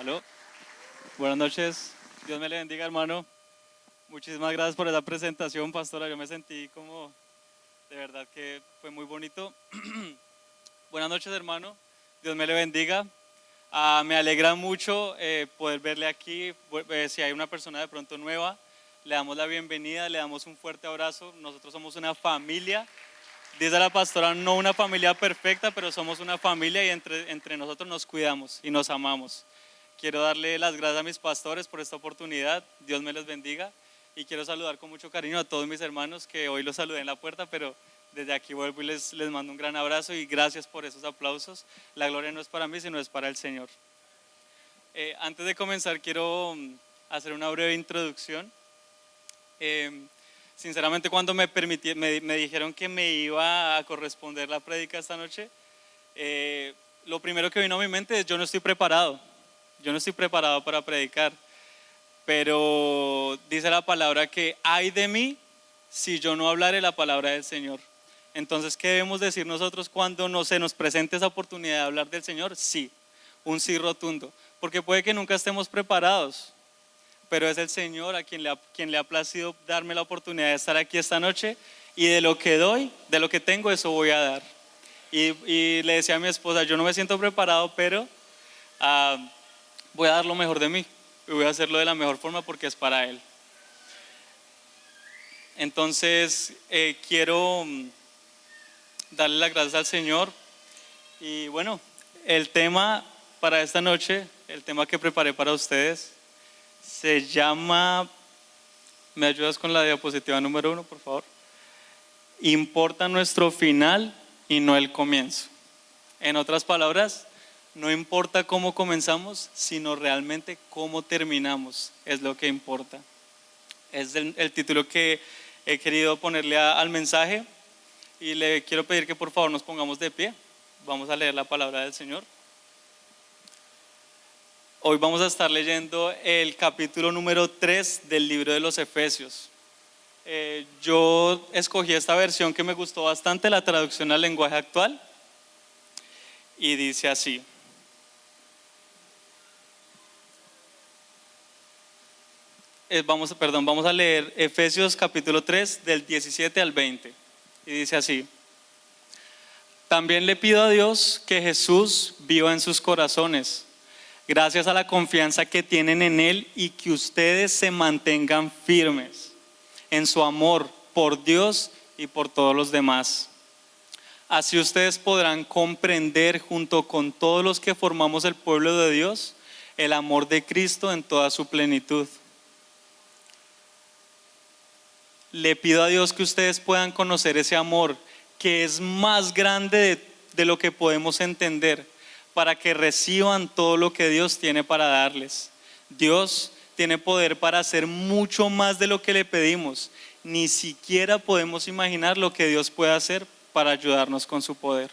Aló, buenas noches, Dios me le bendiga, hermano. Muchísimas gracias por esa presentación, pastora. Yo me sentí como, de verdad que fue muy bonito. Buenas noches, hermano, Dios me le bendiga. Me alegra mucho poder verle aquí. Si hay una persona de pronto nueva, le damos la bienvenida, le damos un fuerte abrazo. Nosotros somos una familia. Dice la pastora, no una familia perfecta, pero somos una familia y entre nosotros nos cuidamos y nos amamos. Quiero darle las gracias a mis pastores por esta oportunidad. Dios me les bendiga. Y quiero saludar con mucho cariño a todos mis hermanos que hoy los saludé en la puerta, pero desde aquí vuelvo y les mando un gran abrazo y gracias por esos aplausos. La gloria no es para mí, sino es para el Señor. Antes de comenzar, quiero hacer una breve introducción. Sinceramente, cuando me dijeron que me iba a corresponder la prédica esta noche, lo primero que vino a mi mente es: yo no estoy preparado. Yo no estoy preparado para predicar. Pero dice la palabra que ay de mí si yo no hablare la palabra del Señor. Entonces, ¿qué debemos decir nosotros cuando se nos presente esa oportunidad de hablar del Señor? Sí, un sí rotundo, porque puede que nunca estemos preparados, pero es el Señor a quien le ha placido darme la oportunidad de estar aquí esta noche, y de lo que doy, de lo que tengo, eso voy a dar. Y le decía a mi esposa, yo no me siento preparado, pero voy a dar lo mejor de mí y voy a hacerlo de la mejor forma porque es para Él. Entonces quiero darle las gracias al Señor. Y bueno, el tema para esta noche, el tema que preparé para ustedes, se llama, ¿me ayudas con la diapositiva número 1, por favor? Importa nuestro final y no el comienzo. En otras palabras, no importa cómo comenzamos, sino realmente cómo terminamos, es lo que importa. Es el título que he querido ponerle al mensaje, y le quiero pedir que por favor nos pongamos de pie. Vamos a leer la palabra del Señor. Hoy vamos a estar leyendo el capítulo número 3 del libro de los Efesios. Yo escogí esta versión que me gustó bastante, la traducción al lenguaje actual, y dice así. Vamos a leer Efesios capítulo 3 del 17 al 20, y dice así: también le pido a Dios que Jesús viva en sus corazones, gracias a la confianza que tienen en Él, y que ustedes se mantengan firmes en su amor por Dios y por todos los demás. Así ustedes podrán comprender junto con todos los que formamos el pueblo de Dios el amor de Cristo en toda su plenitud. Le pido a Dios que ustedes puedan conocer ese amor que es más grande de lo que podemos entender, para que reciban todo lo que Dios tiene para darles. Dios tiene poder para hacer mucho más de lo que le pedimos. Ni siquiera podemos imaginar lo que Dios puede hacer para ayudarnos con su poder.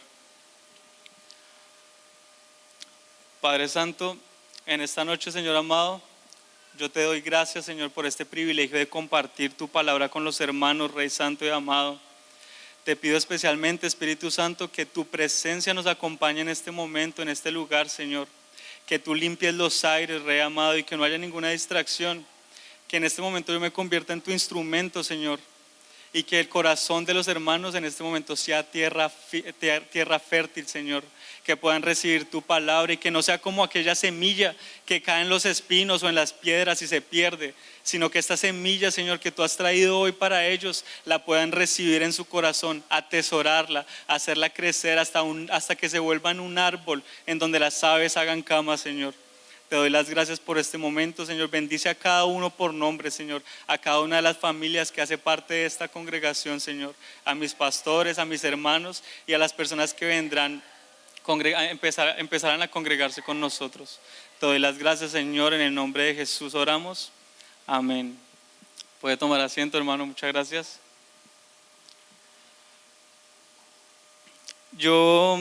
Padre Santo, en esta noche, Señor amado, yo te doy gracias, Señor, por este privilegio de compartir tu palabra con los hermanos, Rey Santo y amado. Te pido especialmente, Espíritu Santo, que tu presencia nos acompañe en este momento, en este lugar, Señor. Que tú limpies los aires, Rey amado, y que no haya ninguna distracción. Que en este momento yo me convierta en tu instrumento, Señor. Y que el corazón de los hermanos en este momento sea tierra fértil, Señor. Que puedan recibir tu palabra, y que no sea como aquella semilla que cae en los espinos o en las piedras y se pierde, sino que esta semilla, Señor, que tú has traído hoy para ellos, la puedan recibir en su corazón, atesorarla, hacerla crecer hasta que se vuelvan un árbol en donde las aves hagan cama, Señor. Te doy las gracias por este momento, Señor. Bendice a cada uno por nombre, Señor. A cada una de las familias que hace parte de esta congregación, Señor. A mis pastores, a mis hermanos y a las personas que vendrán empezarán a congregarse con nosotros. Te doy las gracias, Señor, en el nombre de Jesús oramos. Amén. Puede tomar asiento, hermano, muchas gracias. Yo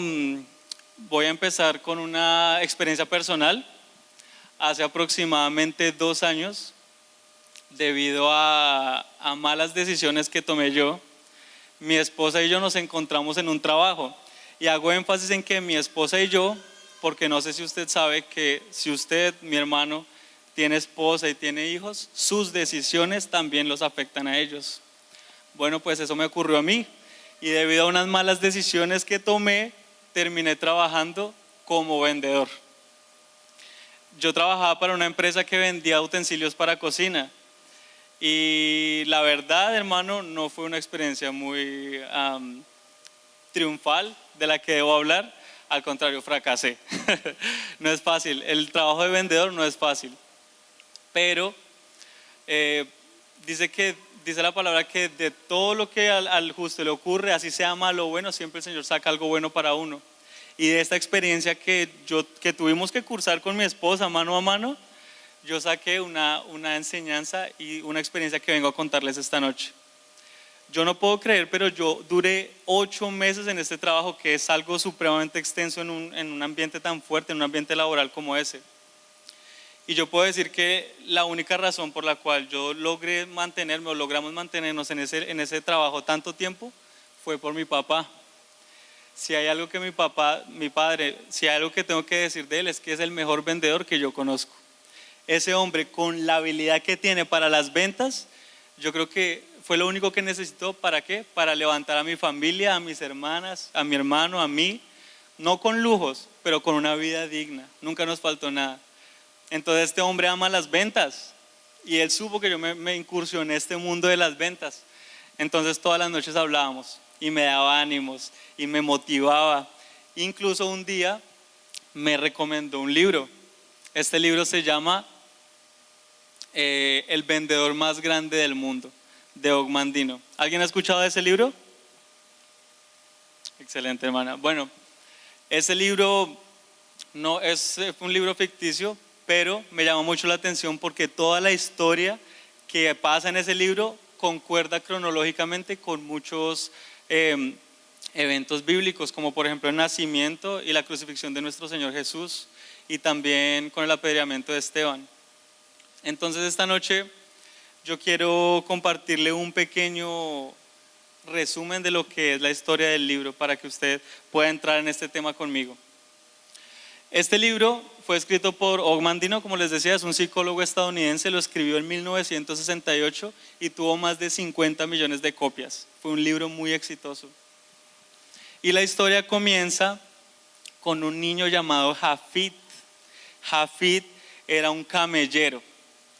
voy a empezar con una experiencia personal. Hace aproximadamente 2 años, debido a malas decisiones que tomé yo, mi esposa y yo nos encontramos en un trabajo. Y hago énfasis en que mi esposa y yo porque no sé si usted sabe que si usted, mi hermano, tiene esposa y tiene hijos, sus decisiones también los afectan a ellos. Bueno, pues eso me ocurrió a mí y debido a unas malas decisiones que tomé, terminé trabajando como vendedor. Yo trabajaba para una empresa que vendía utensilios para cocina y la verdad, hermano, no fue una experiencia muy triunfal de la que debo hablar. Al contrario, fracasé. No es fácil, el trabajo de vendedor no es fácil, pero dice la palabra que de todo lo que al justo le ocurre, así sea malo o bueno, siempre el Señor saca algo bueno para uno. Y de esta experiencia que tuvimos que cursar con mi esposa mano a mano, yo saqué una enseñanza y una experiencia que vengo a contarles esta noche. Yo no puedo creer, pero yo duré 8 meses en este trabajo, que es algo supremamente extenso en un ambiente tan fuerte, en un ambiente laboral como ese. Y yo puedo decir que la única razón por la cual yo logré mantenerme o logramos mantenernos en ese trabajo tanto tiempo fue por mi papá. Si hay algo que mi padre, si hay algo que tengo que decir de él, es que es el mejor vendedor que yo conozco. Ese hombre, con la habilidad que tiene para las ventas, yo creo que fue lo único que necesitó. ¿Para qué? Para levantar a mi familia, a mis hermanas, a mi hermano, a mí, no con lujos, pero con una vida digna. Nunca nos faltó nada. Entonces este hombre ama las ventas y él supo que yo me incursioné en este mundo de las ventas. Entonces todas las noches hablábamos y me daba ánimos y me motivaba. Incluso un día me recomendó un libro. Este libro se llama El vendedor más grande del mundo, de Og Mandino. ¿Alguien ha escuchado de ese libro? Excelente, hermana. Bueno, ese libro no es un libro ficticio, pero me llamó mucho la atención porque toda la historia que pasa en ese libro concuerda cronológicamente con muchos eventos bíblicos, como por ejemplo el nacimiento y la crucifixión de nuestro Señor Jesús, y también con el apedreamiento de Esteban. Entonces esta noche yo quiero compartirle un pequeño resumen de lo que es la historia del libro para que usted pueda entrar en este tema conmigo. Este libro fue escrito por Og Mandino, como les decía, es un psicólogo estadounidense, lo escribió en 1968 y tuvo más de 50 millones de copias. Fue un libro muy exitoso. Y la historia comienza con un niño llamado Jafit. Jafit era un camellero.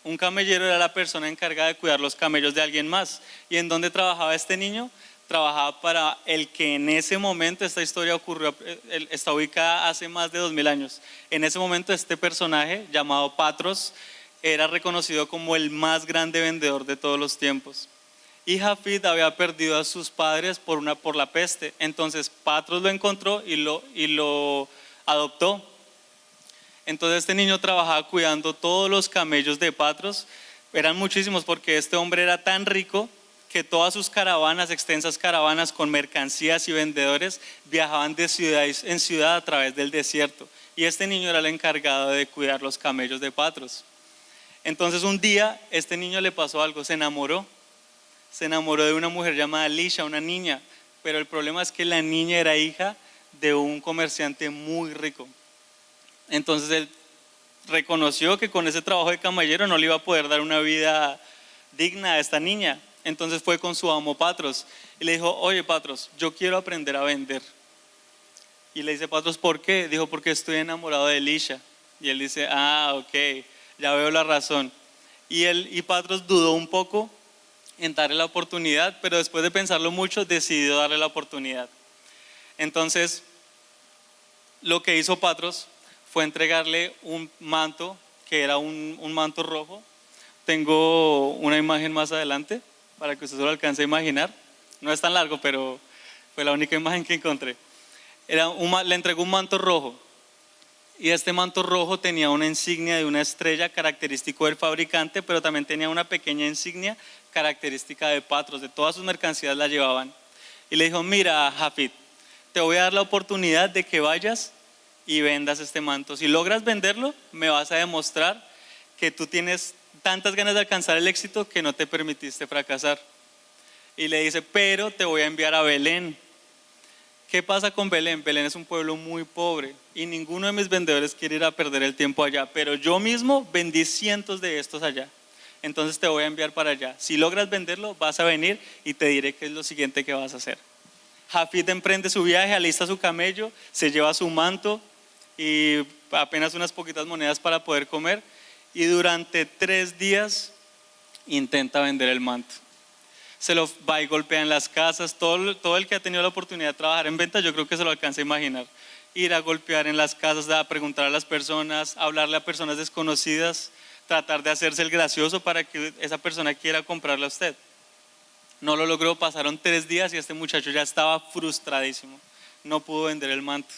Un camellero era la persona encargada de cuidar los camellos de alguien más. ¿Y en dónde trabajaba este niño? Trabajaba para el que en ese momento, esta historia ocurrió, está ubicada hace más de 2000 años. En ese momento este personaje llamado Patros era reconocido como el más grande vendedor de todos los tiempos. Y Jafit había perdido a sus padres por la peste. Entonces Patros lo encontró y lo adoptó. Entonces este niño trabajaba cuidando todos los camellos de Patros. Eran muchísimos porque este hombre era tan rico que todas sus caravanas, extensas caravanas con mercancías y vendedores, viajaban de ciudad en ciudad a través del desierto. Y este niño era el encargado de cuidar los camellos de Patros. Entonces un día este niño le pasó algo, se enamoró de una mujer llamada Lisha, una niña. Pero el problema es que la niña era hija de un comerciante muy rico. Entonces él reconoció que con ese trabajo de camellero no le iba a poder dar una vida digna a esta niña. Entonces fue con su amo Patros y le dijo: oye Patros, yo quiero aprender a vender. Y le dice Patros: ¿por qué? Dijo: porque estoy enamorado de Lisha. Y él dice: ah, ok, ya veo la razón. Y Patros dudó un poco en darle la oportunidad, pero después de pensarlo mucho decidió darle la oportunidad. Entonces lo que hizo Patros fue entregarle un manto, que era un manto rojo. Tengo una imagen más adelante para que usted se lo alcance a imaginar. No es tan largo, pero fue la única imagen que encontré. Le entregó un manto rojo, y este manto rojo tenía una insignia de una estrella característico del fabricante, pero también tenía una pequeña insignia característica de Patros. De todas sus mercancías la llevaban. Y le dijo: mira Jafit, te voy a dar la oportunidad de que vayas y vendas este manto. Si logras venderlo, me vas a demostrar que tú tienes tantas ganas de alcanzar el éxito que no te permitiste fracasar. Y le dice: pero te voy a enviar a Belén, ¿Qué pasa con Belén? Belén es un pueblo muy pobre y ninguno de mis vendedores quiere ir a perder el tiempo allá, pero yo mismo vendí cientos de estos allá. Entonces te voy a enviar para allá. Si logras venderlo, vas a venir y te diré qué es lo siguiente que vas a hacer. Jafit emprende su viaje, alista su camello, se lleva su manto y apenas unas poquitas monedas para poder comer, y durante 3 días intenta vender el manto. Se lo va y golpea en las casas. Todo el que ha tenido la oportunidad de trabajar en ventas, yo creo que se lo alcanza a imaginar. Ir a golpear en las casas, a preguntar a las personas, hablarle a personas desconocidas, tratar de hacerse el gracioso para que esa persona quiera comprarle a usted. No lo logró, pasaron 3 días y este muchacho ya estaba frustradísimo, no pudo vender el manto.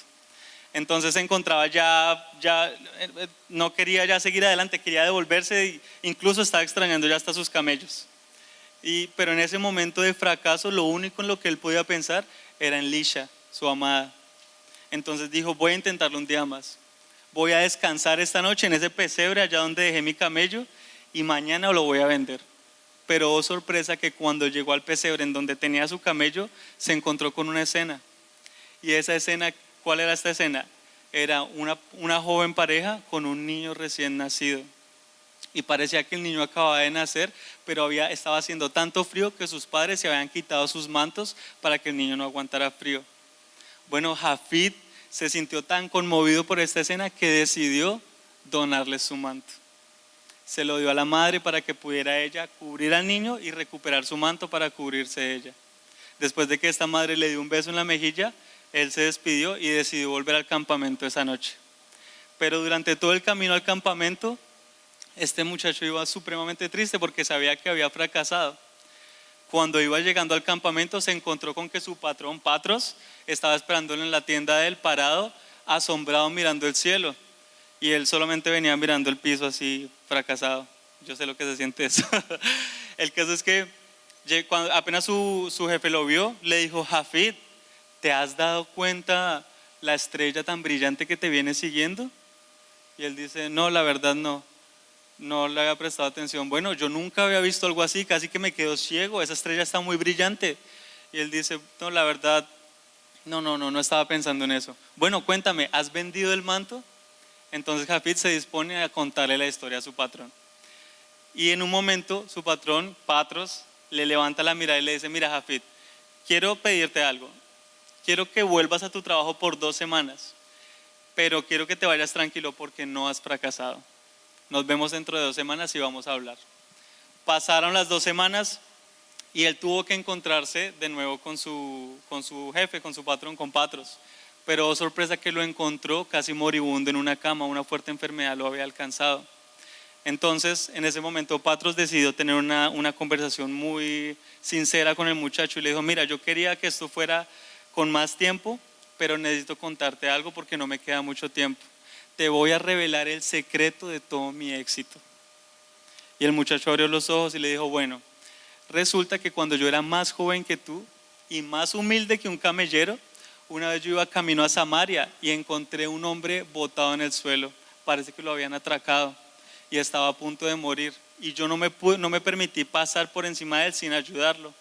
Entonces se encontraba no quería ya seguir adelante, quería devolverse, e incluso estaba extrañando ya hasta sus camellos. Pero en ese momento de fracaso, lo único en lo que él podía pensar era en Lisha, su amada. Entonces dijo: voy a intentarlo un día más, voy a descansar esta noche en ese pesebre allá donde dejé mi camello y mañana lo voy a vender. Pero oh sorpresa, que cuando llegó al pesebre en donde tenía su camello, se encontró con una escena. Y esa escena, ¿cuál era esta escena? Era una joven pareja con un niño recién nacido. Y parecía que el niño acababa de nacer, pero estaba haciendo tanto frío que sus padres se habían quitado sus mantos para que el niño no aguantara frío. Bueno, Jafit se sintió tan conmovido por esta escena que decidió donarle su manto. Se lo dio a la madre para que pudiera ella cubrir al niño y recuperar su manto para cubrirse ella. Después de que esta madre le dio un beso en la mejilla, él se despidió y decidió volver al campamento esa noche. Pero durante todo el camino al campamento, este muchacho iba supremamente triste porque sabía que había fracasado. Cuando iba llegando al campamento, se encontró con que su patrón, Patros, estaba esperándolo en la tienda de él, parado, asombrado, mirando el cielo. Y él solamente venía mirando el piso así, fracasado. Yo sé lo que se siente eso. El caso es que cuando apenas su jefe lo vio, le dijo: Jafit, ¿te has dado cuenta la estrella tan brillante que te viene siguiendo? Y él dice: no, la verdad no le había prestado atención. Bueno, yo nunca había visto algo así, casi que me quedo ciego, esa estrella está muy brillante. Y él dice: no, la verdad, no estaba pensando en eso. Bueno, cuéntame, ¿has vendido el manto? Entonces Jafit se dispone a contarle la historia a su patrón. Y en un momento su patrón, Patros, le levanta la mirada y le dice: mira, Jafit, quiero pedirte algo. Quiero que vuelvas a tu trabajo por 2 semanas, pero quiero que te vayas tranquilo porque no has fracasado. Nos vemos dentro de 2 semanas y vamos a hablar. Pasaron las 2 semanas y él tuvo que encontrarse de nuevo con su jefe, con su patrón, con Patros. Pero oh, sorpresa, que lo encontró casi moribundo en una cama, una fuerte enfermedad lo había alcanzado. Entonces, en ese momento, Patros decidió tener una conversación muy sincera con el muchacho y le dijo: mira, yo quería que esto fuera con más tiempo, pero necesito contarte algo porque no me queda mucho tiempo. Te voy a revelar el secreto de todo mi éxito. Y el muchacho abrió los ojos y le dijo: bueno, resulta que cuando yo era más joven que tú y más humilde que un camellero, una vez yo iba camino a Samaria y encontré un hombre botado en el suelo. Parece que lo habían atracado y estaba a punto de morir. Y yo no me permití pasar por encima de él sin ayudarlo.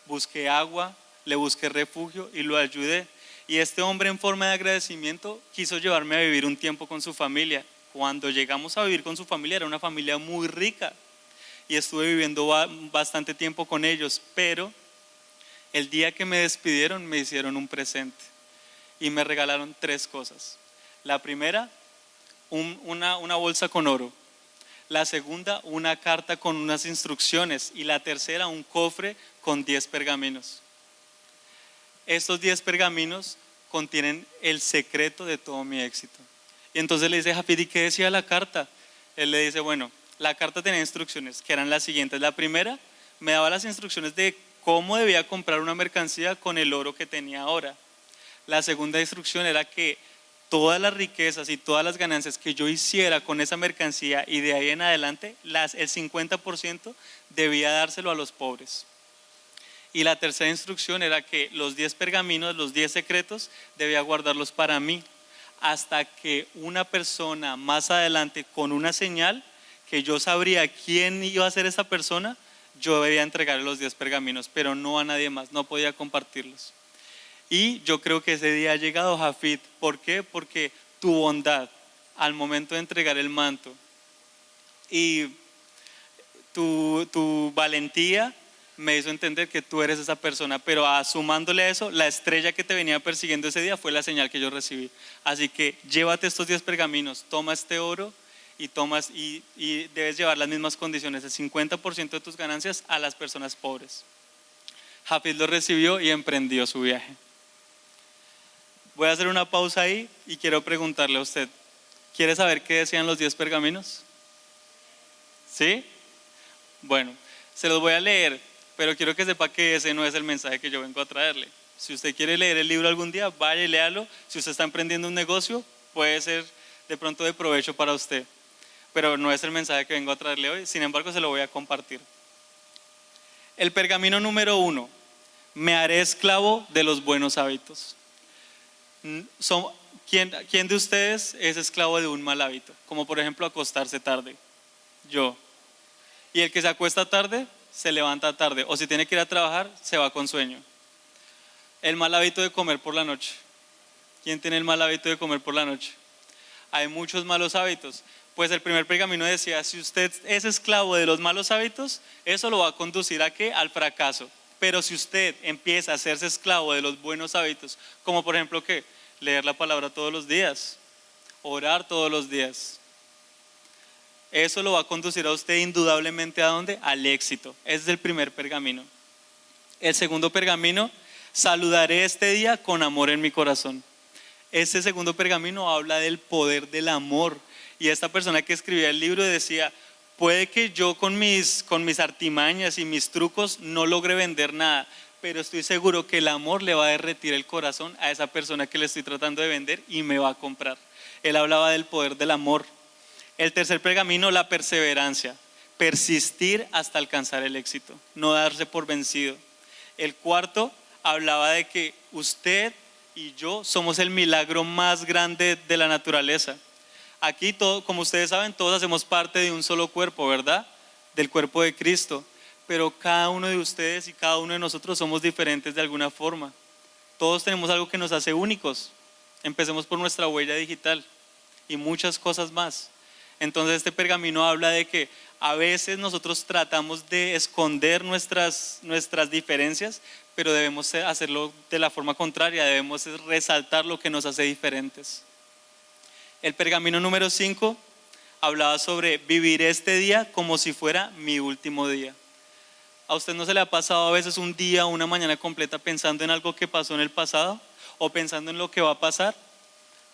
Busqué agua, le busqué refugio y lo ayudé. Y este hombre, en forma de agradecimiento, quiso llevarme a vivir un tiempo con su familia. Cuando llegamos a vivir con su familia, era una familia muy rica y estuve viviendo bastante tiempo con ellos. Pero el día que me despidieron, me hicieron un presente y me regalaron 3 cosas. La primera, una bolsa con oro. La segunda, una carta con unas instrucciones. Y la tercera, un cofre con 10 pergaminos. Estos 10 pergaminos contienen el secreto de todo mi éxito. Y entonces le dice: Jafit, ¿y qué decía la carta? Él le dice: bueno, la carta tenía instrucciones que eran las siguientes. La primera, me daba las instrucciones de cómo debía comprar una mercancía con el oro que tenía ahora. La segunda instrucción era que todas las riquezas y todas las ganancias que yo hiciera con esa mercancía y de ahí en adelante, el 50% debía dárselo a los pobres. Y la tercera instrucción era que los 10 pergaminos, los 10 secretos, debía guardarlos para mí, hasta que una persona más adelante, con una señal que yo sabría quién iba a ser esa persona, yo debía entregarle los 10 pergaminos, pero no a nadie más, no podía compartirlos. Y yo creo que ese día ha llegado, Jafid. ¿Por qué? Porque tu bondad al momento de entregar el manto y tu valentía me hizo entender que tú eres esa persona, pero sumándole a eso, la estrella que te venía persiguiendo ese día fue la señal que yo recibí. Así que llévate estos 10 pergaminos, toma este oro y debes llevar las mismas condiciones, el 50% de tus ganancias a las personas pobres. Jafid lo recibió y emprendió su viaje. Voy a hacer una pausa ahí y quiero preguntarle a usted, ¿quiere saber qué decían los 10 pergaminos? ¿Sí? Bueno, se los voy a leer, pero quiero que sepa que ese no es el mensaje que yo vengo a traerle. Si usted quiere leer el libro algún día, vaya y léalo. Si usted está emprendiendo un negocio, puede ser de pronto de provecho para usted, pero no es el mensaje que vengo a traerle hoy. Sin embargo, se lo voy a compartir. El pergamino número 1: me haré esclavo de los buenos hábitos. ¿Quién de ustedes es esclavo de un mal hábito? Como por ejemplo acostarse tarde. Yo. Y el que se acuesta tarde, se levanta tarde. O si tiene que ir a trabajar, se va con sueño. El mal hábito de comer por la noche. ¿Quién tiene el mal hábito de comer por la noche? Hay muchos malos hábitos. Pues el primer pergamino decía, si usted es esclavo de los malos hábitos, eso lo va a conducir ¿a qué? Al fracaso. Pero si usted empieza a hacerse esclavo de los buenos hábitos, como por ejemplo ¿qué? Leer la palabra todos los días, orar todos los días, eso lo va a conducir a usted indudablemente ¿a dónde? Al éxito. Ese es el primer pergamino. El segundo pergamino, saludaré este día con amor en mi corazón. Este segundo pergamino habla del poder del amor. Y esta persona que escribía el libro decía, puede que yo con mis artimañas y mis trucos no logre vender nada, pero estoy seguro que el amor le va a derretir el corazón a esa persona que le estoy tratando de vender y me va a comprar. Él hablaba del poder del amor. El tercer pergamino, la perseverancia, persistir hasta alcanzar el éxito, no darse por vencido. El cuarto hablaba de que usted y yo somos el milagro más grande de la naturaleza. Aquí, como ustedes saben, todos hacemos parte de un solo cuerpo, ¿verdad? Del cuerpo de Cristo. Pero cada uno de ustedes y cada uno de nosotros somos diferentes de alguna forma. Todos tenemos algo que nos hace únicos. Empecemos por nuestra huella digital y muchas cosas más. Entonces este pergamino habla de que a veces nosotros tratamos de esconder nuestras diferencias, pero debemos hacerlo de la forma contraria, debemos resaltar lo que nos hace diferentes. El pergamino número 5 hablaba sobre vivir este día como si fuera mi último día. ¿A usted no se le ha pasado a veces un día o una mañana completa pensando en algo que pasó en el pasado o pensando en lo que va a pasar?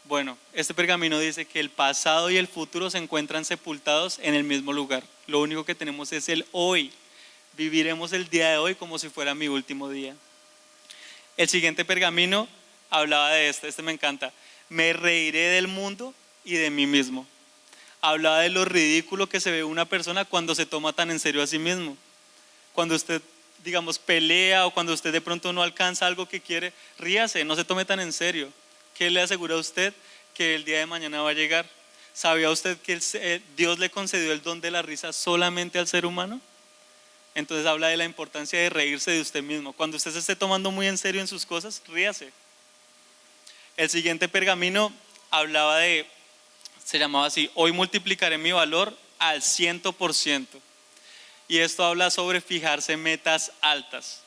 Bueno, este pergamino dice que el pasado y el futuro se encuentran sepultados en el mismo lugar. Lo único que tenemos es el hoy. Viviremos el día de hoy como si fuera mi último día. El siguiente pergamino hablaba de este me encanta. Me reiré del mundo y de mí mismo. Hablaba de lo ridículo que se ve una persona cuando se toma tan en serio a sí mismo. Cuando usted, digamos, pelea o cuando usted de pronto no alcanza algo que quiere, ríase, no se tome tan en serio. ¿Qué le asegura a usted que el día de mañana va a llegar? ¿Sabía usted que Dios le concedió el don de la risa solamente al ser humano? Entonces habla de la importancia de reírse de usted mismo. Cuando usted se esté tomando muy en serio en sus cosas, ríase. El siguiente pergamino se llamaba así, hoy multiplicaré mi valor al 100%. Y esto habla sobre fijarse metas altas.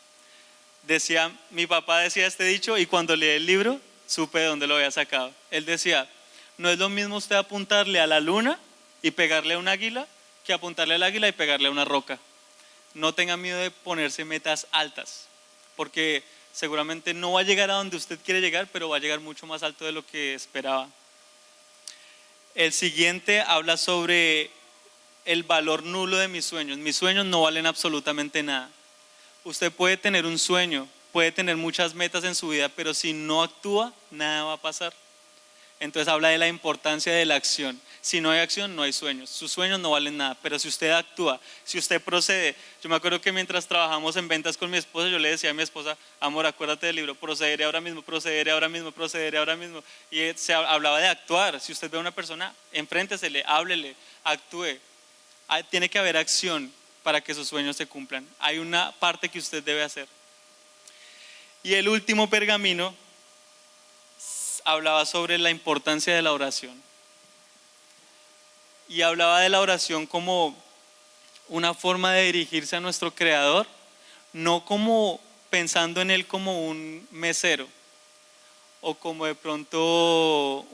Mi papá decía este dicho y cuando leí el libro, supe de dónde lo había sacado. Él decía, no es lo mismo usted apuntarle a la luna y pegarle a un águila que apuntarle al águila y pegarle a una roca. No tenga miedo de ponerse metas altas, porque seguramente no va a llegar a donde usted quiere llegar, pero va a llegar mucho más alto de lo que esperaba. El siguiente habla sobre el valor nulo de mis sueños. Mis sueños no valen absolutamente nada. Usted puede tener un sueño, puede tener muchas metas en su vida, pero si no actúa, nada va a pasar. Entonces habla de la importancia de la acción. Si no hay acción, no hay sueños. Sus sueños no valen nada, pero si usted actúa, si usted procede. Yo me acuerdo que mientras trabajamos en ventas con mi esposa, yo le decía a mi esposa, amor, acuérdate del libro, procederé ahora mismo, procederé ahora mismo, procederé ahora mismo. Y hablaba de actuar. Si usted ve a una persona, enfréntesele, háblele, actúe. Tiene que haber acción para que sus sueños se cumplan. Hay una parte que usted debe hacer. Y el último pergamino hablaba sobre la importancia de la oración. Y hablaba de la oración como una forma de dirigirse a nuestro Creador, no como pensando en Él como un mesero o como de pronto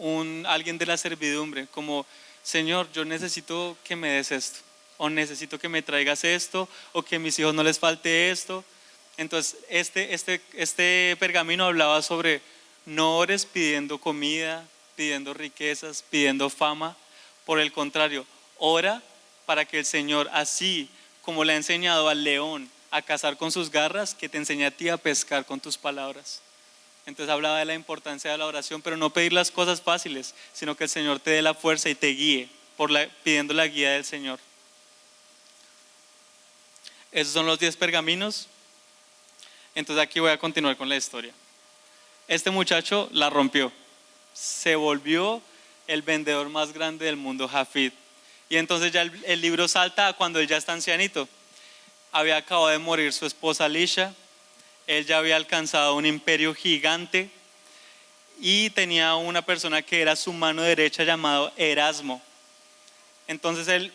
alguien de la servidumbre, como Señor, yo necesito que me des esto, o necesito que me traigas esto, o que a mis hijos no les falte esto. Entonces este pergamino hablaba sobre no ores pidiendo comida, pidiendo riquezas, pidiendo fama. Por el contrario, ora para que el Señor, así como le ha enseñado al león a cazar con sus garras, que te enseñe a ti a pescar con tus palabras. Entonces hablaba de la importancia de la oración, pero no pedir las cosas fáciles, sino que el Señor te dé la fuerza y te guíe pidiendo la guía del Señor. Esos son los 10 pergaminos. Entonces aquí voy a continuar con la historia. Este muchacho la rompió, se volvió el vendedor más grande del mundo, Jafid. Y entonces ya el libro salta a cuando él ya está ancianito. Había acabado de morir su esposa Lisha, él ya había alcanzado un imperio gigante y tenía una persona que era su mano derecha llamado Erasmo. Entonces él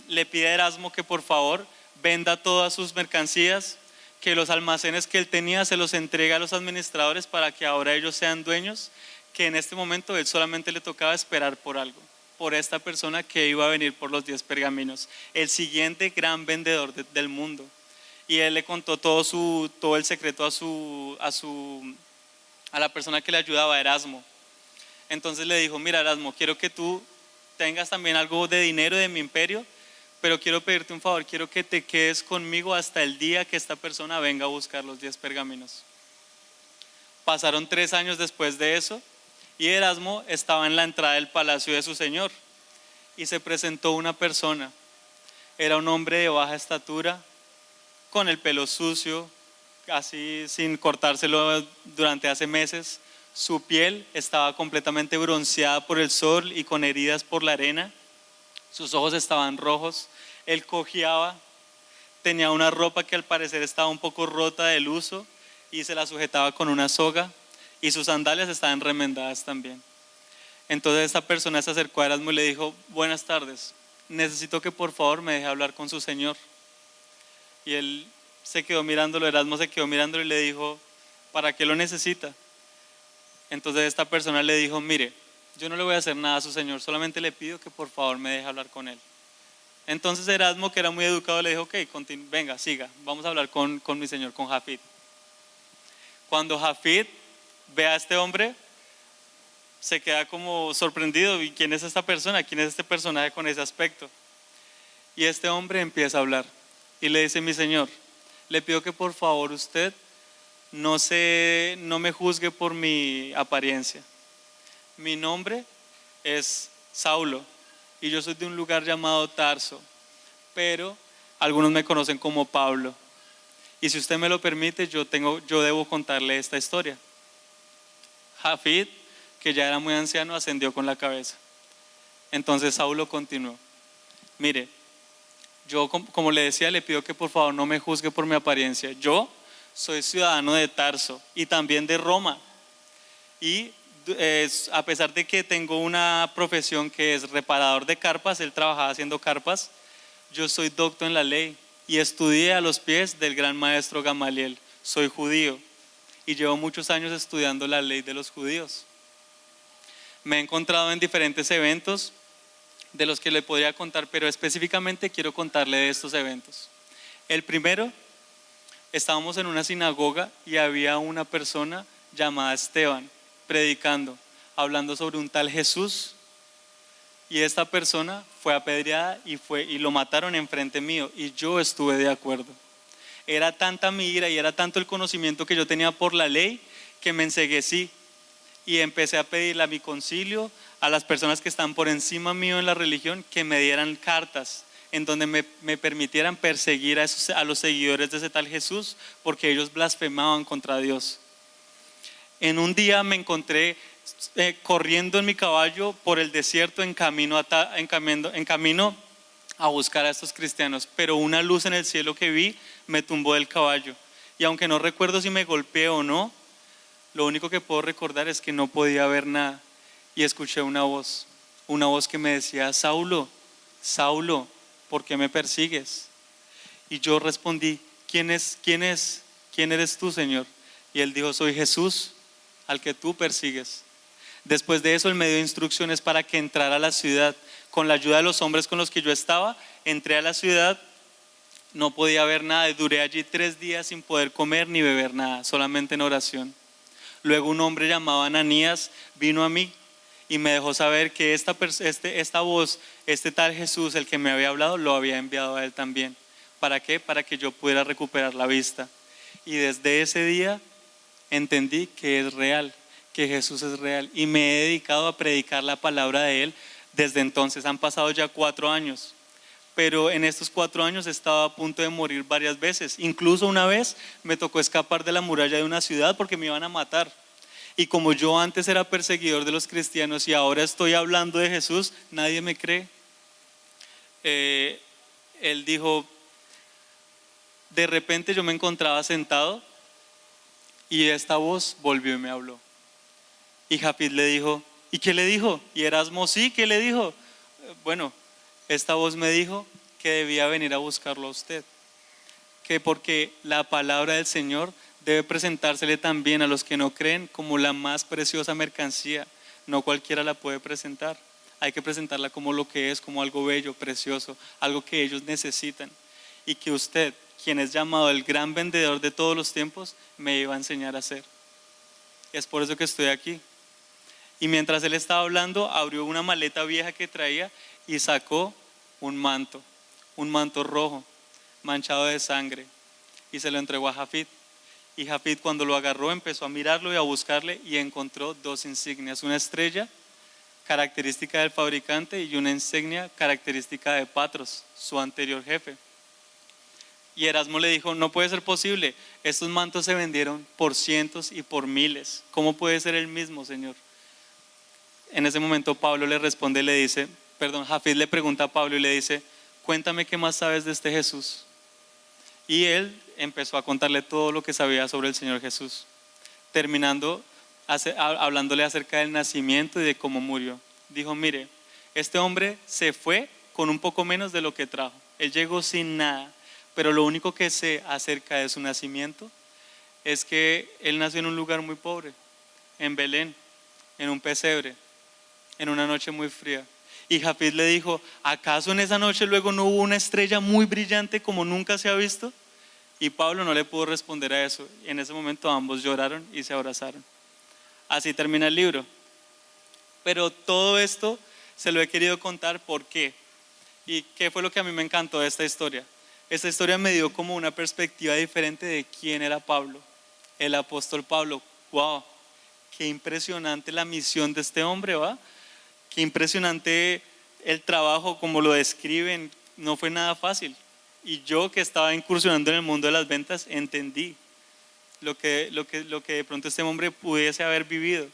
le pide a Erasmo que por favor venda todas sus mercancías, que los almacenes que él tenía se los entregue a los administradores para que ahora ellos sean dueños, que en este momento él solamente le tocaba esperar por algo, por esta persona que iba a venir por los 10 pergaminos, el siguiente gran vendedor del mundo. Y él le contó todo el secreto a la persona que le ayudaba, Erasmo. Entonces le dijo, mira Erasmo, quiero que tú tengas también algo de dinero de mi imperio, pero quiero pedirte un favor, quiero que te quedes conmigo hasta el día que esta persona venga a buscar los 10 pergaminos. Pasaron 3 años después de eso y Erasmo estaba en la entrada del palacio de su señor y se presentó una persona. Era un hombre de baja estatura, con el pelo sucio, casi sin cortárselo durante hace meses. Su piel estaba completamente bronceada por el sol y con heridas por la arena. Sus ojos estaban rojos, él cojeaba, tenía una ropa que al parecer estaba un poco rota del uso y se la sujetaba con una soga y sus sandalias estaban remendadas también. Entonces esta persona se acercó a Erasmo y le dijo, buenas tardes, necesito que por favor me deje hablar con su señor. Y él se quedó mirándolo, Erasmo se quedó mirándolo y le dijo, ¿para qué lo necesita? Entonces esta persona le dijo, mire, yo no le voy a hacer nada a su señor, solamente le pido que por favor me deje hablar con él. Entonces Erasmo, que era muy educado, le dijo, ok, venga, siga, vamos a hablar con mi señor, con Jafid. Cuando Jafid ve a este hombre, se queda como sorprendido, ¿y quién es esta persona? ¿Quién es este personaje con ese aspecto? Y este hombre empieza a hablar y le dice, mi señor, le pido que por favor usted no me juzgue por mi apariencia. Mi nombre es Saulo y yo soy de un lugar llamado Tarso, pero algunos me conocen como Pablo. Y si usted me lo permite, yo debo contarle esta historia. Jafid, que ya era muy anciano, ascendió con la cabeza. Entonces Saulo continuó, mire, yo como le decía, le pido que por favor no me juzgue por mi apariencia. Yo soy ciudadano de Tarso y también de Roma. Y a pesar de que tengo una profesión que es reparador de carpas, él trabajaba haciendo carpas, yo soy docto en la ley y estudié a los pies del gran maestro Gamaliel. Soy judío y llevo muchos años estudiando la ley de los judíos. Me he encontrado en diferentes eventos de los que le podría contar, pero específicamente quiero contarle de estos eventos. El primero, estábamos en una sinagoga y había una persona llamada Esteban predicando, hablando sobre un tal Jesús, y esta persona fue apedreada y lo mataron enfrente mío y yo estuve de acuerdo. Era tanta mi ira y era tanto el conocimiento que yo tenía por la ley que me enceguecí y empecé a pedirle a mi concilio, a las personas que están por encima mío en la religión, que me dieran cartas en donde me permitieran perseguir a los seguidores de ese tal Jesús, porque ellos blasfemaban contra Dios. En un día me encontré corriendo en mi caballo por el desierto en camino a buscar a estos cristianos, pero una luz en el cielo que vi me tumbó del caballo y aunque no recuerdo si me golpeé o no, Lo único que puedo recordar es que no podía ver nada y escuché una voz que me decía: Saulo, Saulo, ¿por qué me persigues? Y yo respondí: ¿Quién eres tú, Señor? Y él dijo: soy Jesús, al que tú persigues. Después de eso él me dio instrucciones para que entrara a la ciudad. Con la ayuda de los hombres con los que yo estaba, entré a la ciudad. No podía ver nada y duré allí 3 días sin poder comer ni beber nada, solamente en oración. Luego un hombre llamado Ananías vino a mí y me dejó saber que esta voz, este tal Jesús, el que me había hablado, lo había enviado a él también. ¿Para qué? Para que yo pudiera recuperar la vista. Y desde ese día entendí que es real, que Jesús es real, y me he dedicado a predicar la palabra de él desde entonces. Han pasado ya 4 años, pero en estos 4 años he estado a punto de morir varias veces. Incluso una vez me tocó escapar de la muralla de una ciudad porque me iban a matar. Y como yo antes era perseguidor de los cristianos y ahora estoy hablando de Jesús, nadie me cree. Él dijo: de repente yo me encontraba sentado y esta voz volvió y me habló. Y Japit le dijo: ¿y qué le dijo? Y Erasmo: sí, ¿qué le dijo? Bueno, esta voz me dijo que debía venir a buscarlo a usted, que porque la palabra del Señor debe presentársele también a los que no creen como la más preciosa mercancía. No cualquiera la puede presentar, hay que presentarla como lo que es, como algo bello, precioso, algo que ellos necesitan, y que usted, quien es llamado el gran vendedor de todos los tiempos, me iba a enseñar a hacer. Es por eso que estoy aquí. Y mientras él estaba hablando, abrió una maleta vieja que traía y sacó un manto rojo, manchado de sangre, y se lo entregó a Japit. Y Japit, cuando lo agarró, empezó a mirarlo y a buscarle, y encontró 2 insignias: una estrella característica del fabricante y una insignia característica de Patros, su anterior jefe. Y Erasmo le dijo: no puede ser posible, estos mantos se vendieron por cientos y por miles, ¿cómo puede ser el mismo, Señor? En ese momento Pablo le responde, Japit le pregunta a Pablo y le dice: cuéntame qué más sabes de este Jesús. Y él empezó a contarle todo lo que sabía sobre el Señor Jesús, terminando hablándole acerca del nacimiento y de cómo murió. Dijo: mire, este hombre se fue con un poco menos de lo que trajo. Él llegó sin nada, pero lo único que sé acerca de su nacimiento es que él nació en un lugar muy pobre, en Belén, en un pesebre, en una noche muy fría. Y Japit le dijo: ¿acaso en esa noche luego no hubo una estrella muy brillante como nunca se ha visto? Y Pablo no le pudo responder a eso. Y en ese momento ambos lloraron y se abrazaron. Así termina el libro. Pero todo esto se lo he querido contar. ¿Por qué? ¿Y qué fue lo que a mí me encantó de esta historia? Esta historia me dio como una perspectiva diferente de quién era Pablo, el apóstol Pablo. ¡Wow! Qué impresionante la misión de este hombre, ¿va? Qué impresionante el trabajo, como lo describen. No fue nada fácil. Y yo, que estaba incursionando en el mundo de las ventas, entendí lo que de pronto este hombre pudiese haber vivido.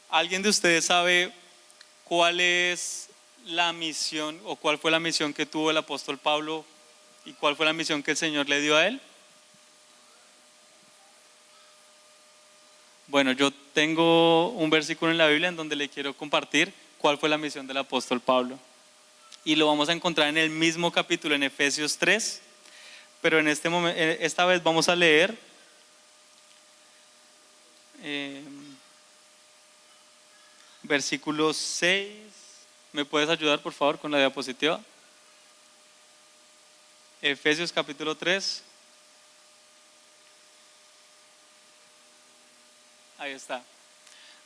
¿Alguien de ustedes sabe cuál es la misión o cuál fue la misión que tuvo el apóstol Pablo y cuál fue la misión que el Señor le dio a él? Bueno, yo tengo un versículo en la Biblia en donde le quiero compartir cuál fue la misión del apóstol Pablo. Y lo vamos a encontrar en el mismo capítulo, en Efesios 3, pero en esta vez vamos a leer versículo 6. ¿Me puedes ayudar, por favor, con la diapositiva? Efesios capítulo 3. Ahí está.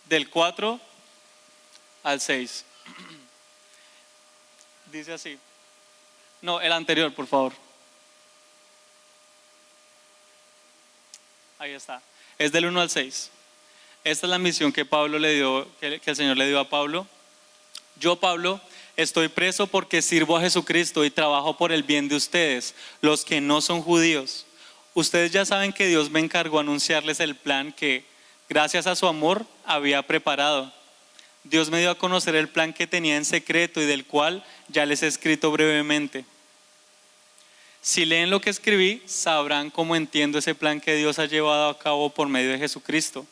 Del 4 al 6. Dice así. No, el anterior, por favor. Ahí está. Es del 1 al 6. Esta es la misión que Pablo le dio, que el Señor le dio a Pablo. Yo, Pablo, estoy preso porque sirvo a Jesucristo y trabajo por el bien de ustedes, los que no son judíos. Ustedes ya saben que Dios me encargó anunciarles el plan que, gracias a su amor, había preparado. Dios me dio a conocer el plan que tenía en secreto y del cual ya les he escrito brevemente. Si leen lo que escribí, sabrán cómo entiendo ese plan que Dios ha llevado a cabo por medio de Jesucristo.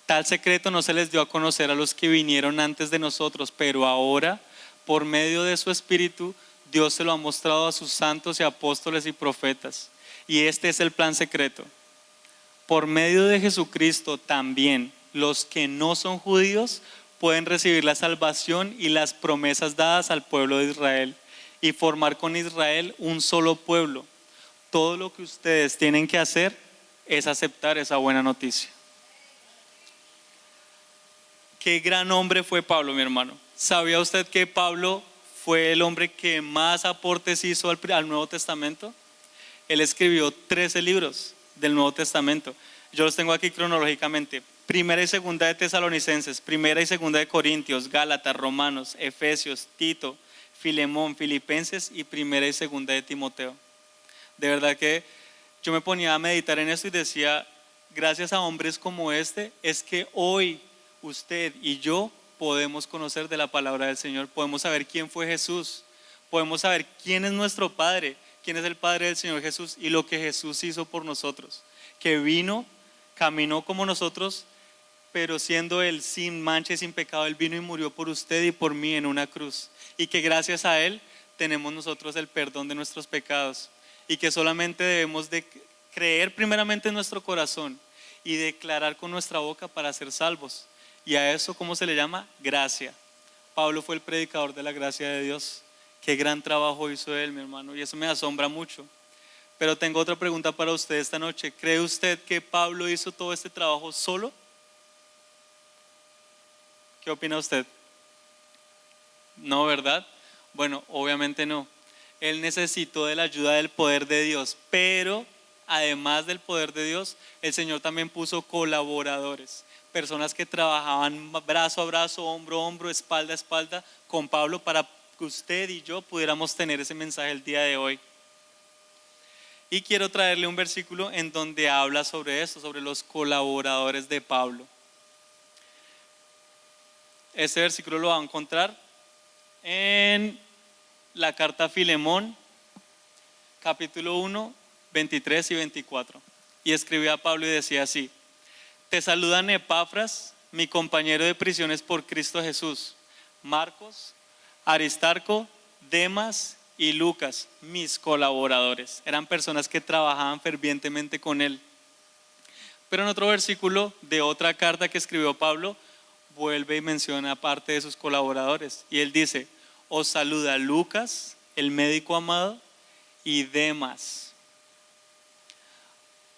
Tal secreto no se les dio a conocer a los que vinieron antes de nosotros, pero ahora, por medio de su Espíritu, Dios se lo ha mostrado a sus santos y apóstoles y profetas. Y este es el plan secreto. Por medio de Jesucristo también los que no son judíos pueden recibir la salvación y las promesas dadas al pueblo de Israel y formar con Israel un solo pueblo. Todo lo que ustedes tienen que hacer es aceptar esa buena noticia. Qué gran hombre fue Pablo, mi hermano. ¿Sabía usted que Pablo fue el hombre que más aportes hizo al Nuevo Testamento? Él escribió 13 libros del Nuevo Testamento. Yo los tengo aquí cronológicamente. Primera y segunda de Tesalonicenses, primera y segunda de Corintios, Gálatas, Romanos, Efesios, Tito, Filemón, Filipenses y primera y segunda de Timoteo. De verdad que yo me ponía a meditar en esto y decía, gracias a hombres como este, es que hoy usted y yo podemos conocer de la palabra del Señor, podemos saber quién fue Jesús, podemos saber quién es nuestro Padre, quién es el Padre del Señor Jesús y lo que Jesús hizo por nosotros, que vino, caminó como nosotros, pero siendo Él sin mancha y sin pecado, Él vino y murió por usted y por mí en una cruz, y que gracias a Él tenemos nosotros el perdón de nuestros pecados, y que solamente debemos de creer primeramente en nuestro corazón y declarar con nuestra boca para ser salvos. Y a eso, ¿cómo se le llama? Gracia. Pablo fue el predicador de la gracia de Dios. Qué gran trabajo hizo él, mi hermano, y eso me asombra mucho. Pero tengo otra pregunta para usted esta noche. ¿Cree usted que Pablo hizo todo este trabajo solo? ¿Qué opina usted? No, ¿verdad? Bueno, obviamente no. Él necesitó de la ayuda del poder de Dios, pero además del poder de Dios, el Señor también puso colaboradores, personas que trabajaban brazo a brazo, hombro a hombro, espalda a espalda con Pablo para que usted y yo pudiéramos tener ese mensaje el día de hoy. Y quiero traerle un versículo en donde habla sobre eso, sobre los colaboradores de Pablo. Este versículo lo va a encontrar en la carta a Filemón, capítulo 1, 23 y 24. Y escribía a Pablo y decía así: te saludan Epafras, mi compañero de prisiones por Cristo Jesús, Marcos, Aristarco, Demas y Lucas, mis colaboradores. Eran personas que trabajaban fervientemente con él. Pero en otro versículo de otra carta que escribió Pablo, vuelve y menciona parte de sus colaboradores. Y él dice: os saluda Lucas, el médico amado, y Demas.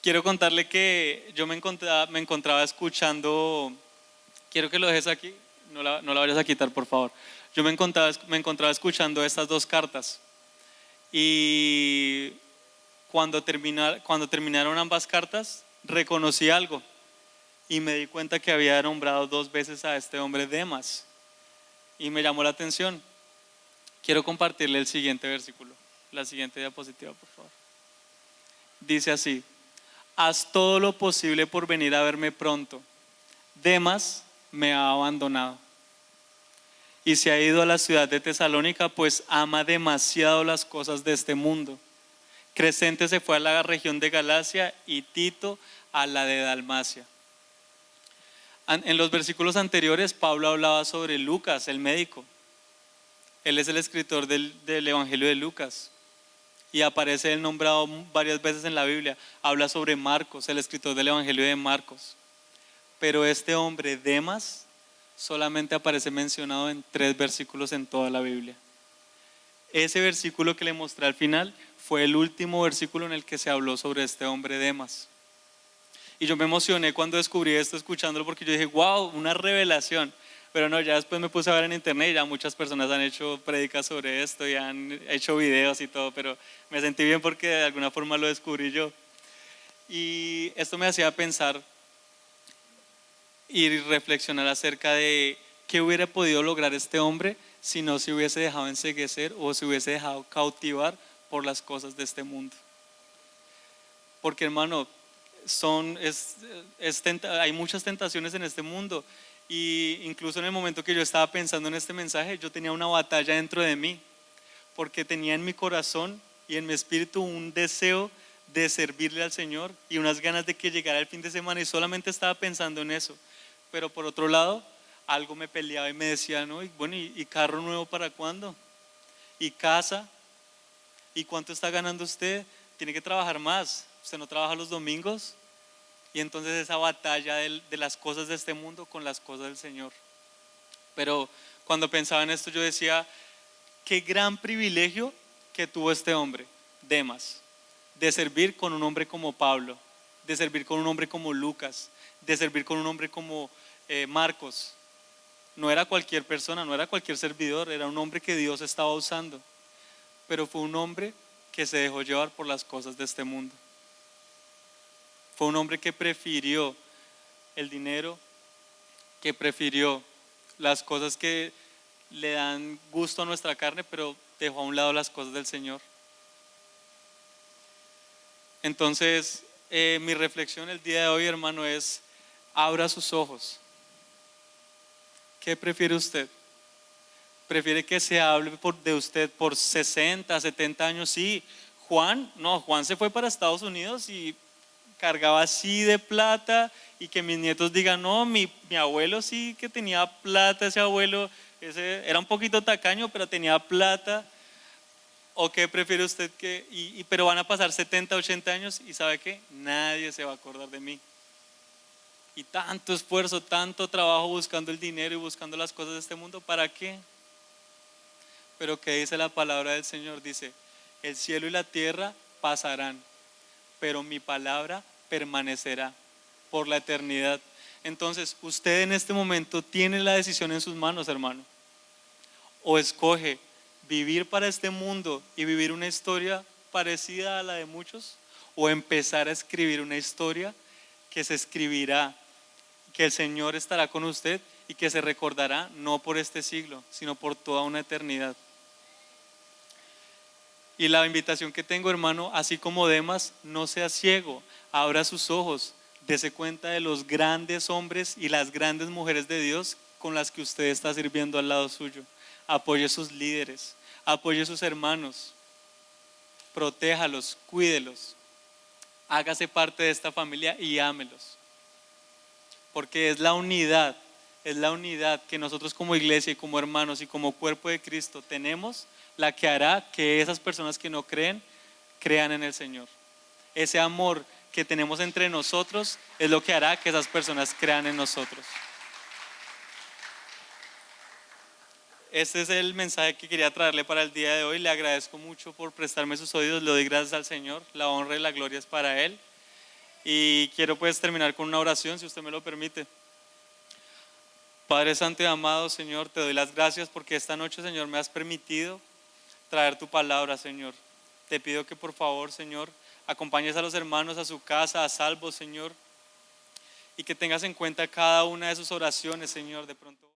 Quiero contarle que yo me encontraba escuchando, quiero que lo dejes aquí, no la vayas a quitar por favor. Yo me encontraba escuchando estas dos cartas y cuando terminaron ambas cartas reconocí algo y me di cuenta que había nombrado 2 veces a este hombre Demas y me llamó la atención. Quiero compartirle el siguiente versículo, la siguiente diapositiva por favor. Dice así: haz todo lo posible por venir a verme pronto. Demas me ha abandonado y se ha ido a la ciudad de Tesalónica, pues ama demasiado las cosas de este mundo. Crescente se fue a la región de Galacia y Tito a la de Dalmacia. En los versículos anteriores Pablo hablaba sobre Lucas, el médico. Él es el escritor del Evangelio de Lucas y aparece él nombrado varias veces en la Biblia. Habla sobre Marcos, el escritor del Evangelio de Marcos. Pero este hombre, Demas, solamente aparece mencionado en 3 versículos en toda la Biblia. Ese versículo que le mostré al final fue el último versículo en el que se habló sobre este hombre Demas. Y yo me emocioné cuando descubrí esto escuchándolo, porque yo dije, wow, una revelación. Pero no, ya después me puse a ver en internet y ya muchas personas han hecho prédicas sobre esto y han hecho videos y todo, pero me sentí bien porque de alguna forma lo descubrí yo. Y esto me hacía pensar y reflexionar acerca de qué hubiera podido lograr este hombre si no se hubiese dejado enceguecer o se hubiese dejado cautivar por las cosas de este mundo. Porque hermano, hay muchas tentaciones en este mundo. Y incluso en el momento que yo estaba pensando en este mensaje, yo tenía una batalla dentro de mí, porque tenía en mi corazón y en mi espíritu un deseo de servirle al Señor y unas ganas de que llegara el fin de semana, y solamente estaba pensando en eso. Pero por otro lado, algo me peleaba y me decía, no, y bueno, ¿y carro nuevo para cuándo? ¿Y casa? ¿Y cuánto está ganando usted? Tiene que trabajar más. ¿Usted no trabaja los domingos? Y entonces esa batalla de las cosas de este mundo con las cosas del Señor. Pero cuando pensaba en esto yo decía, qué gran privilegio que tuvo este hombre, Demas, de servir con un hombre como Pablo, de servir con un hombre como Lucas, de servir con un hombre como Marcos. No era cualquier persona, no era cualquier servidor, era un hombre que Dios estaba usando, pero fue un hombre que se dejó llevar por las cosas de este mundo. Fue un hombre que prefirió el dinero, que prefirió las cosas que le dan gusto a nuestra carne, pero dejó a un lado las cosas del Señor. Entonces, mi reflexión el día de hoy, hermano, es: abra sus ojos. ¿Qué prefiere usted? ¿Prefiere que se hable de usted por 60, 70 años? Sí. Juan se fue para Estados Unidos y cargaba así de plata, y que mis nietos digan, no, mi abuelo sí que tenía plata, ese abuelo, ese era un poquito tacaño, pero tenía plata. ¿O qué prefiere usted pero van a pasar 70, 80 años y sabe qué? Nadie se va a acordar de mí. Y tanto esfuerzo, tanto trabajo buscando el dinero y buscando las cosas de este mundo, ¿para qué? Pero ¿qué dice la palabra del Señor? Dice, el cielo y la tierra pasarán, pero mi palabra permanecerá por la eternidad. Entonces, usted en este momento tiene la decisión en sus manos, hermano. O escoge vivir para este mundo y vivir una historia parecida a la de muchos, o empezar a escribir una historia que se escribirá, que el Señor estará con usted y que se recordará no por este siglo, sino por toda una eternidad. Y la invitación que tengo, hermano, así como Demas, no sea ciego, abra sus ojos, dése cuenta de los grandes hombres y las grandes mujeres de Dios con las que usted está sirviendo al lado suyo. Apoye sus líderes, apoye sus hermanos, protéjalos, cuídelos, hágase parte de esta familia y ámelos. Porque es la unidad que nosotros como iglesia y como hermanos y como cuerpo de Cristo tenemos, la que hará que esas personas que no creen, crean en el Señor. Ese amor que tenemos entre nosotros es lo que hará que esas personas crean en nosotros. Este es el mensaje que quería traerle para el día de hoy. Le agradezco mucho por prestarme sus oídos, le doy gracias al Señor, la honra y la gloria es para Él. Y quiero pues terminar con una oración, si usted me lo permite. Padre Santo y amado, Señor, te doy las gracias porque esta noche, Señor, me has permitido traer tu palabra, Señor. Te pido que por favor, Señor, acompañes a los hermanos a su casa, a salvo, Señor, y que tengas en cuenta cada una de sus oraciones, Señor. De pronto